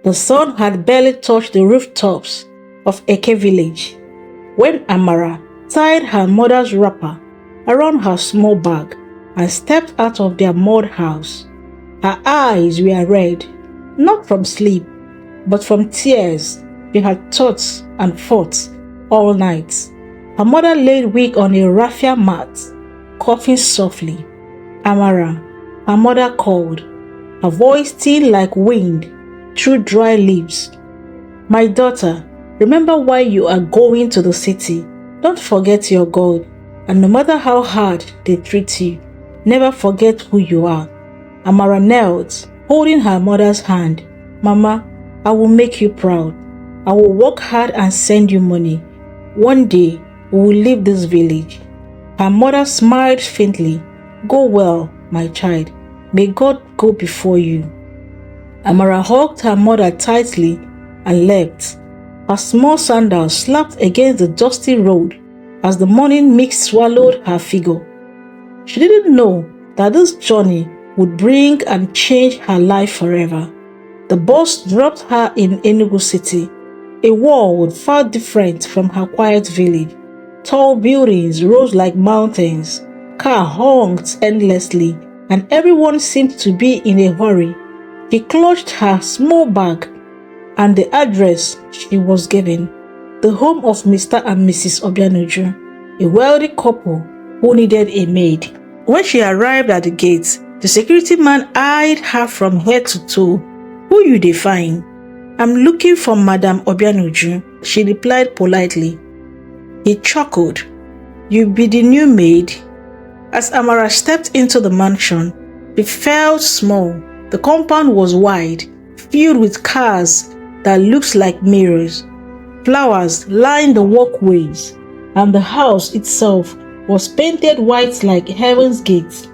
The sun had barely touched the rooftops of Eke village when Amara tied her mother's wrapper around her small bag and stepped out of their mud house. Her eyes were red, not from sleep, but from tears she had thought and fought all night. Her mother laid weak on a raffia mat, coughing softly. Amara, her mother called, her voice thin like wind through dry leaves. My daughter, remember why you are going to the city. Don't forget your God, and no matter how hard they treat you, never forget who you are. Amara knelt, holding her mother's hand. Mama, I will make you proud. I will work hard and send you money. One day, we will leave this village. Her mother smiled faintly. Go well, my child. May God go before you. Amara hugged her mother tightly and left. Her small sandals slapped against the dusty road as the morning mist swallowed her figure. She didn't know that this journey would bring and change her life forever. The bus dropped her in Enugu City, a world far different from her quiet village. Tall buildings rose like mountains, cars honked endlessly, and everyone seemed to be in a hurry. She clutched her small bag and the address she was given, the home of Mr. and Mrs. Obianuju, a wealthy couple who needed a maid. When she arrived at the gate, the security man eyed her from head to toe. Who you define? I'm looking for Madam Obianuju, she replied politely. He chuckled. You be the new maid? As Amara stepped into the mansion, she felt small. The compound was wide, filled with cars that looked like mirrors. Flowers lined the walkways, and the house itself was painted white like heaven's gate.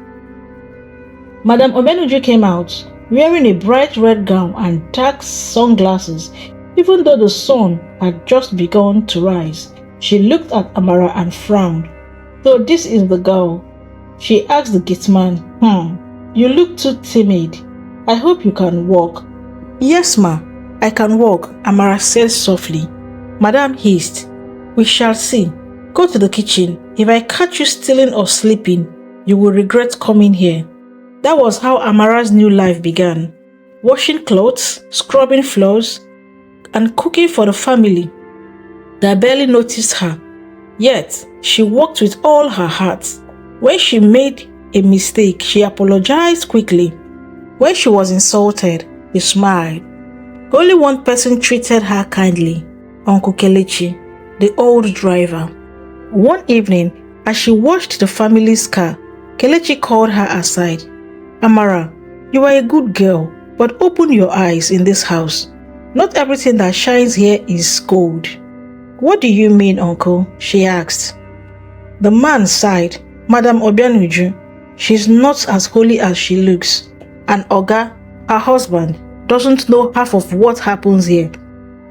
Madam Obianuju came out, wearing a bright red gown and dark sunglasses. Even though the sun had just begun to rise, she looked at Amara and frowned. So this is the girl? She asked the gateman. You look too timid. I hope you can walk. Yes, ma, I can walk, Amara said softly. Madam hissed. We shall see. Go to the kitchen. If I catch you stealing or sleeping, you will regret coming here. That was how Amara's new life began. Washing clothes, scrubbing floors, and cooking for the family that barely noticed her. Yet, she worked with all her heart. When she made a mistake, she apologized quickly. When she was insulted, she smiled. Only one person treated her kindly, Uncle Kelechi, the old driver. One evening, as she washed the family's car, Kelechi called her aside. Amara, you are a good girl, but open your eyes in this house. Not everything that shines here is gold. What do you mean, uncle? She asked. The man sighed. Madam Obianuju, she's not as holy as she looks. And Oga, her husband, doesn't know half of what happens here.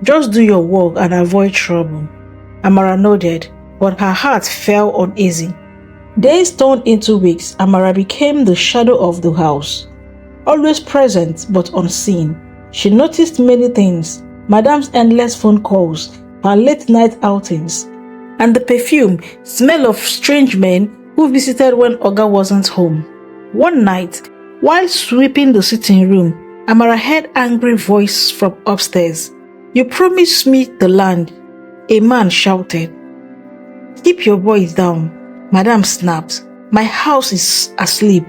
Just do your work and avoid trouble. Amara nodded, but her heart felt uneasy. Days turned into weeks. Amara became the shadow of the house. Always present but unseen. She noticed many things. Madam's endless phone calls, her late night outings, and the perfume, smell of strange men who visited when Oga wasn't home. One night, while sweeping the sitting room, Amara heard angry voice from upstairs. You promised me the land, a man shouted. Keep your voice down, Madam snapped. My house is asleep.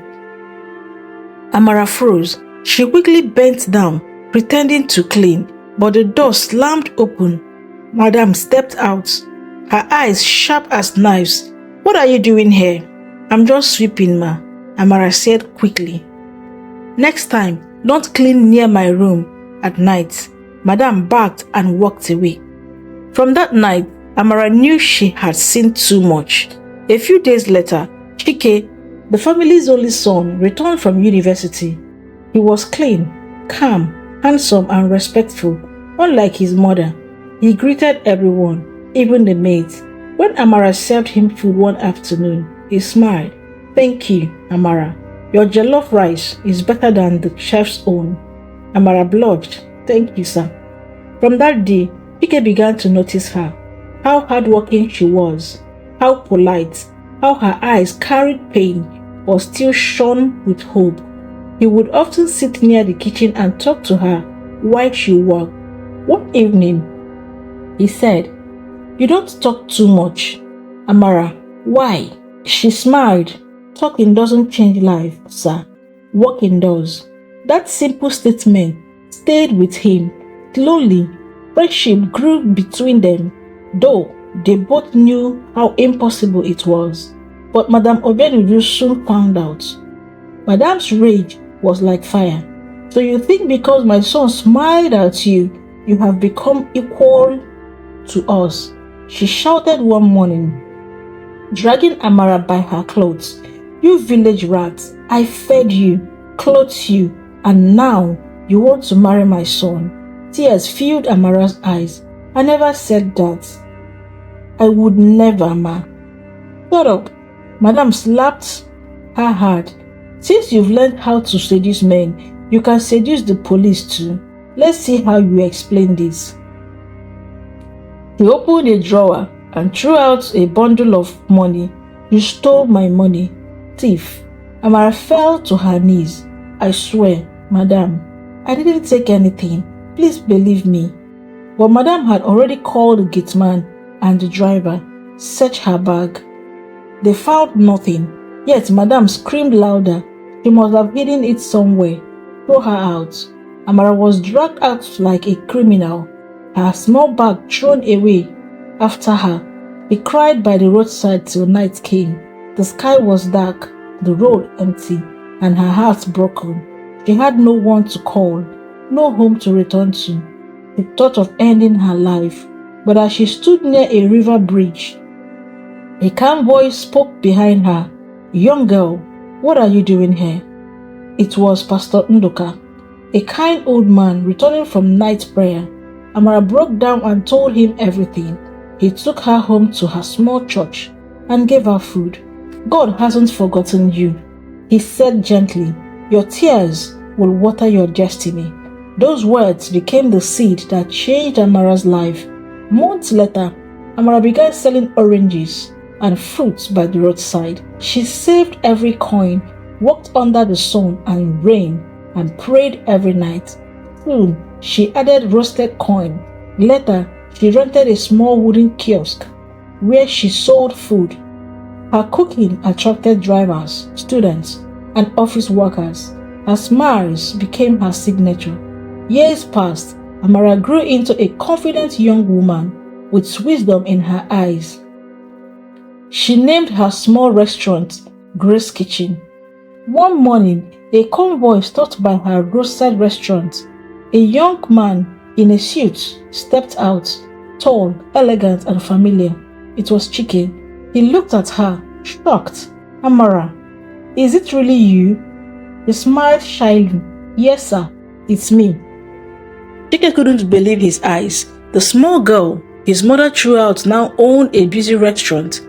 Amara froze. She quickly bent down, pretending to clean, but the door slammed open. Madam stepped out, her eyes sharp as knives. What are you doing here? I'm just sweeping, ma, Amara said quickly. Next time, don't clean near my room at night. Madam barked and walked away. From that night, Amara knew she had seen too much. A few days later, Chike, the family's only son, returned from university. He was clean, calm, handsome, and respectful, unlike his mother. He greeted everyone, even the maids. When Amara served him food one afternoon, he smiled. Thank you, Amara. Your jollof rice is better than the chef's own. Amara blushed. Thank you, sir. From that day, Chike began to notice her, how hardworking she was, how polite, how her eyes carried pain but still shone with hope. He would often sit near the kitchen and talk to her while she worked. One evening, he said, "You don't talk too much, Amara. Why?" She smiled. "Talking doesn't change life, sir. Working does." That simple statement stayed with him. Slowly, friendship grew between them, though they both knew how impossible it was. But Madame Obenuju soon found out. Madame's rage was like fire. "So you think because my son smiled at you, you have become equal to us?" she shouted one morning, dragging Amara by her clothes. "You village rats, I fed you, clothed you, and now you want to marry my son." Tears filled Amara's eyes. "I never said that. I would never, ma." "Shut up." Madame slapped her hard. "Since you've learned how to seduce men, you can seduce the police too. Let's see how you explain this." He opened a drawer and threw out a bundle of money. "You stole my money, thief." Amara fell to her knees. "I swear, madam, I didn't take anything. Please believe me." But madam had already called the gateman and the driver. Searched her bag. They found nothing. Yet madam screamed louder. She must have hidden it somewhere. Throw her out. Amara was dragged out like a criminal, her small bag thrown away after her. She cried by the roadside till night came. The sky was dark, the road empty, and her heart broken. She had no one to call, no home to return to. She thought of ending her life, but as she stood near a river bridge, a calm voice spoke behind her. "Young girl, what are you doing here?" It was Pastor Nduka, a kind old man returning from night prayer. Amara broke down and told him everything. He took her home to her small church and gave her food. "God hasn't forgotten you," he said gently. "Your tears will water your destiny." Those words became the seed that changed Amara's life. Months later, Amara began selling oranges and fruits by the roadside. She saved every coin, walked under the sun and rain, and prayed every night. Soon, she added roasted corn. Later, she rented a small wooden kiosk where she sold food. Her cooking attracted drivers, students, and office workers. Her smiles became her signature. Years passed. Amara grew into a confident young woman with wisdom in her eyes. She named her small restaurant Grace Kitchen. One morning, a convoy stopped by her roadside restaurant. A young man in a suit stepped out, tall, elegant, and familiar. It was Chike. He looked at her, shocked. "Amara, is it really you?" He smiled shyly. "Yes, sir, it's me." Chike couldn't believe his eyes. The small girl his mother threw out now owned a busy restaurant.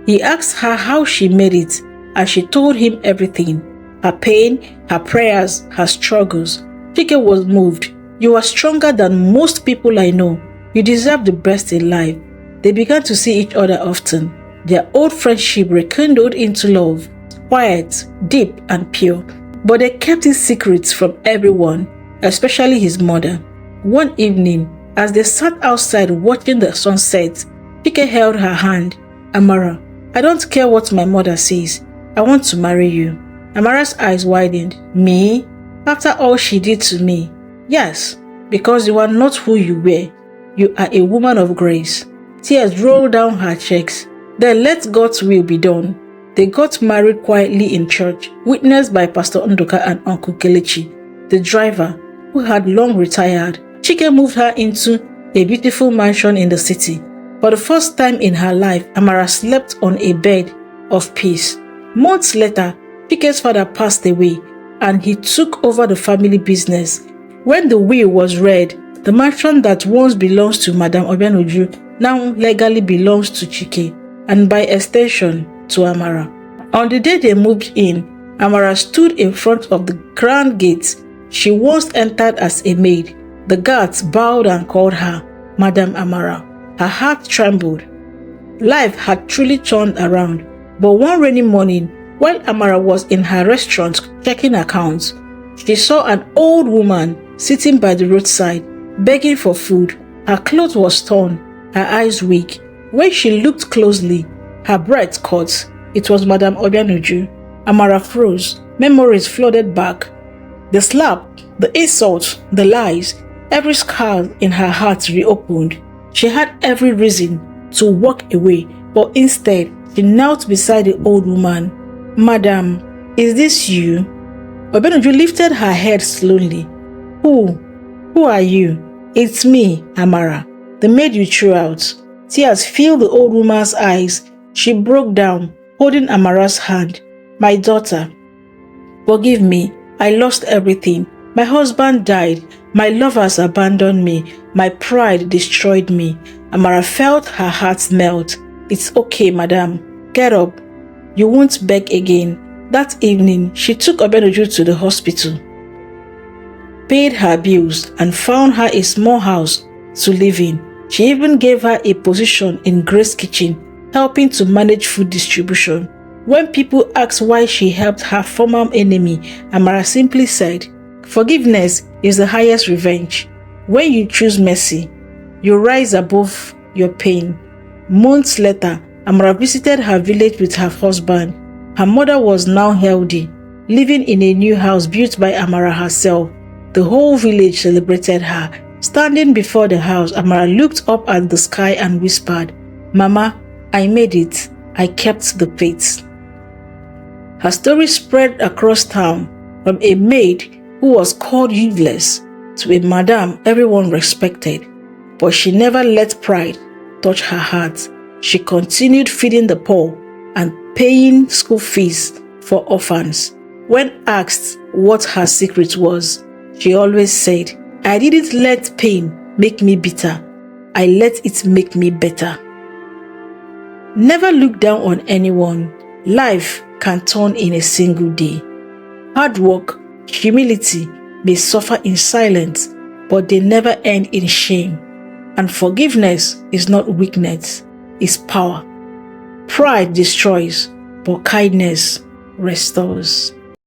He asked her how she made it, and she told him everything. Her pain, her prayers, her struggles. Chike was moved. "You are stronger than most people I know. You deserve the best in life." They began to see each other often. Their old friendship rekindled into love, quiet, deep, and pure. But they kept his secrets from everyone, especially his mother. One evening, as they sat outside watching the sunset, Chike held her hand. "Amara, I don't care what my mother says. I want to marry you." Amara's eyes widened. "Me? After all she did to me?" "Yes, because you are not who you were. You are a woman of grace." Tears rolled down her cheeks. "Then let God's will be done." They got married quietly in church, witnessed by Pastor Nduka and Uncle Kelechi, the driver, who had long retired. Chike moved her into a beautiful mansion in the city. For the first time in her life, Amara slept on a bed of peace. Months later, Chike's father passed away, and he took over the family business. When the will was read, the mansion that once belongs to Madame Obenuju now legally belongs to Chike, and by extension, to Amara. On the day they moved in, Amara stood in front of the grand gate she once entered as a maid. The guards bowed and called her Madam Amara. Her heart trembled. Life had truly turned around, but one rainy morning, while Amara was in her restaurant checking accounts, she saw an old woman sitting by the roadside, begging for food. Her clothes was torn, her eyes weak. When she looked closely, her breath caught. It was Madam Obianuju. Amara froze. Memories flooded back. The slap, the insult, the lies, every scar in her heart reopened. She had every reason to walk away, but instead, she knelt beside the old woman. Madam, is this you? Obianuju lifted her head slowly. Who are you? It's me, Amara, the maid you threw out. Tears filled the old woman's eyes. She broke down, holding Amara's hand. My daughter, forgive me. I lost everything. My husband died. My lovers abandoned me. My pride destroyed me. Amara felt her heart melt. It's okay, madam. Get up. You won't beg again. That evening, she took Obianuju to the hospital, paid her bills, and found her a small house to live in. She even gave her a position in Grace's kitchen, helping to manage food distribution. When people asked why she helped her former enemy, Amara simply said, forgiveness is the highest revenge. When you choose mercy, you rise above your pain. Months later, Amara visited her village with her husband. Her mother was now healthy, living in a new house built by Amara herself. The whole village celebrated her. Standing before the house, Amara looked up at the sky and whispered, Mama, I made it. I kept the faith. Her story spread across town, from a maid who was called useless to a madam everyone respected. But she never let pride touch her heart. She continued feeding the poor and paying school fees for orphans. When asked what her secret was, she always said, I didn't let pain make me bitter. I let it make me better. Never look down on anyone. Life can turn in a single day. Hard work, humility may suffer in silence, but they never end in shame. And forgiveness is not weakness, it's power. Pride destroys, but kindness restores.